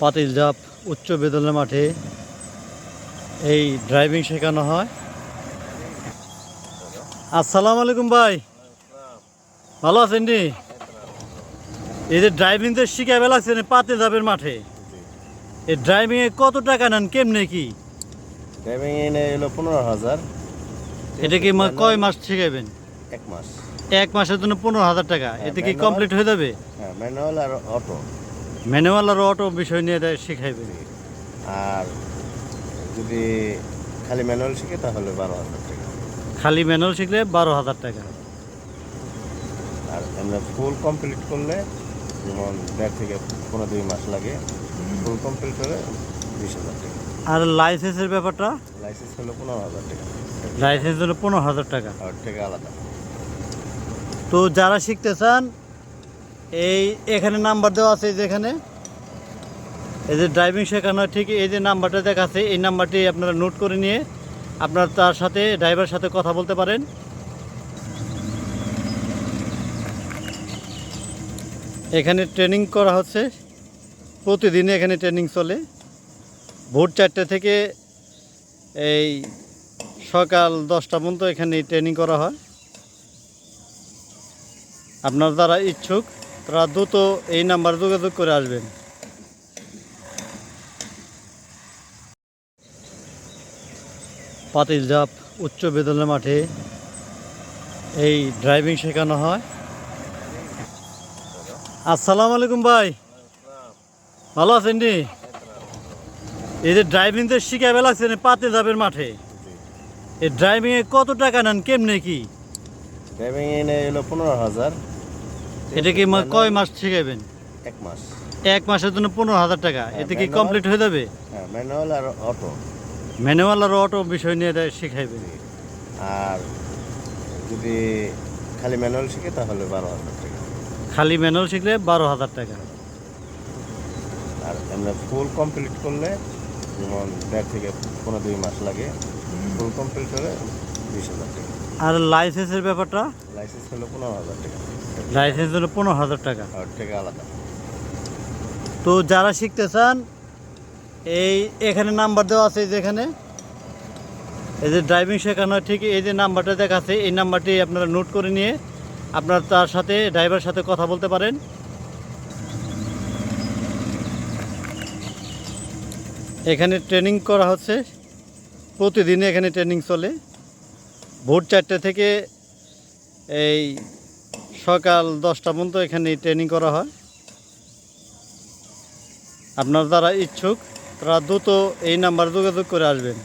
পাতিলঝাপ উচ্চ বিদ্যালয় মাঠে এই ড্রাইভিং শেখানো হয়। আসসালামু আলাইকুম ভাই, ভালো আছেন নি? এই যে ড্রাইভিং তো শিখাবে লাগছে পাতিলঝাপের মাঠে, এই ড্রাইভিংয়ে কত টাকা নেন, কেমনে কি? ড্রাইভিং এনে এলো 15,000। এটা কি কয় মাস শিখাবেন? 1 মাস। 1 মাসের জন্য 15,000 টাকা। এতে কি কমপ্লিট হয়ে যাবে? হ্যাঁ, ম্যানুয়াল আর অটো। ম্যানুয়াল আর অটো বিষয় নিয়ে শিখাইবে। আর যদি খালি ম্যানুয়াল শিখে তাহলে 12,000 টাকা। খালি ম্যানুয়াল শিখলে 12,000 টাকা। আর আমরা ফুল কমপ্লিট করলে যেমন 1.5 থেকে 2 মাস লাগে, ফুল কমপ্লিট হলে 20,000 টাকা। আর লাইসেন্সের ব্যাপারটা? লাইসেন্স হলো 15,000 টাকা। লাইসেন্স হলো 15,000 টাকা। আর টাকা আলাদা। তো যারা শিখতে চান, এখানে নাম্বার দেওয়া আছে, যেখানে এই যে ড্রাইভিং শেখানো হয়, ঠিক এই যে নাম্বারটা দেখাচ্ছে, এই নাম্বারটি আপনারা নোট করে নিয়ে আপনার তার সাথে, ড্রাইভারের সাথে কথা বলতে পারেন। এখানে ট্রেনিং করা হচ্ছে, প্রতিদিন এখানে ট্রেনিং চলে। ভোর 4টে থেকে এই সকাল 10টা পর্যন্ত এখানে ট্রেনিং করা হয়। আপনারা যারা ইচ্ছুক তারা দ্রুত এই নাম্বার যোগাযোগ করে আসবেন। পাতিলঝাপ উচ্চ বিদ্যালয় মাঠে এই ড্রাইভিং শেখানো হয়। আসসালামু আলাইকুম ভাই, ভালো আছেন নি? এই যে ড্রাইভিং তো শিখাবে লাগছে পাতিলঝাপের মাঠে, এই ড্রাইভিংয়ে কত টাকা নেন, কেমনে কি? ড্রাইভিং এনে এলো 15,000। এটা কি কয় মাস শিখাবেন? 1 মাস। 1 মাসের জন্য 15,000 টাকা। এতে কি কমপ্লিট হয়ে যাবে? হ্যাঁ, ম্যানুয়াল আর অটো। ম্যানুয়াল আর অটো বিষয় নিয়ে শিখাইবে। আর যদি খালি ম্যানুয়াল শিখে তাহলে 12,000 টাকা। খালি ম্যানুয়াল শিখলে 12,000 টাকা। আর আমরা ফুল কমপ্লিট করলে যেমন 1.5 থেকে 2 মাস লাগে, ফুল কমপ্লিট হলে 20,000 টাকা। আর লাইসেন্সের ব্যাপারটা? লাইসেন্স হলো 15,000 টাকা। লাইসেন্স হলো 15,000 টাকা। আর টাকা আলাদা। তো যারা শিখতে চান, এখানে নাম্বার দেওয়া আছে, যেখানে এই যে ড্রাইভিং শেখানো হয়, ঠিক এই যে নাম্বারটা দেখাচ্ছে, এই নাম্বারটি আপনারা নোট করে নিয়ে আপনার তার সাথে, ড্রাইভারের সাথে কথা বলতে পারেন। এখানে ট্রেনিং করা হচ্ছে, প্রতিদিন এখানে ট্রেনিং চলে। ভোর 4টে থেকে এই সকাল 10টা পর্যন্ত এখানে ট্রেনিং করা হয়। আপনারা যারা ইচ্ছুক তারা দ্রুত এই নাম্বার যোগাযোগ করে আসবেন।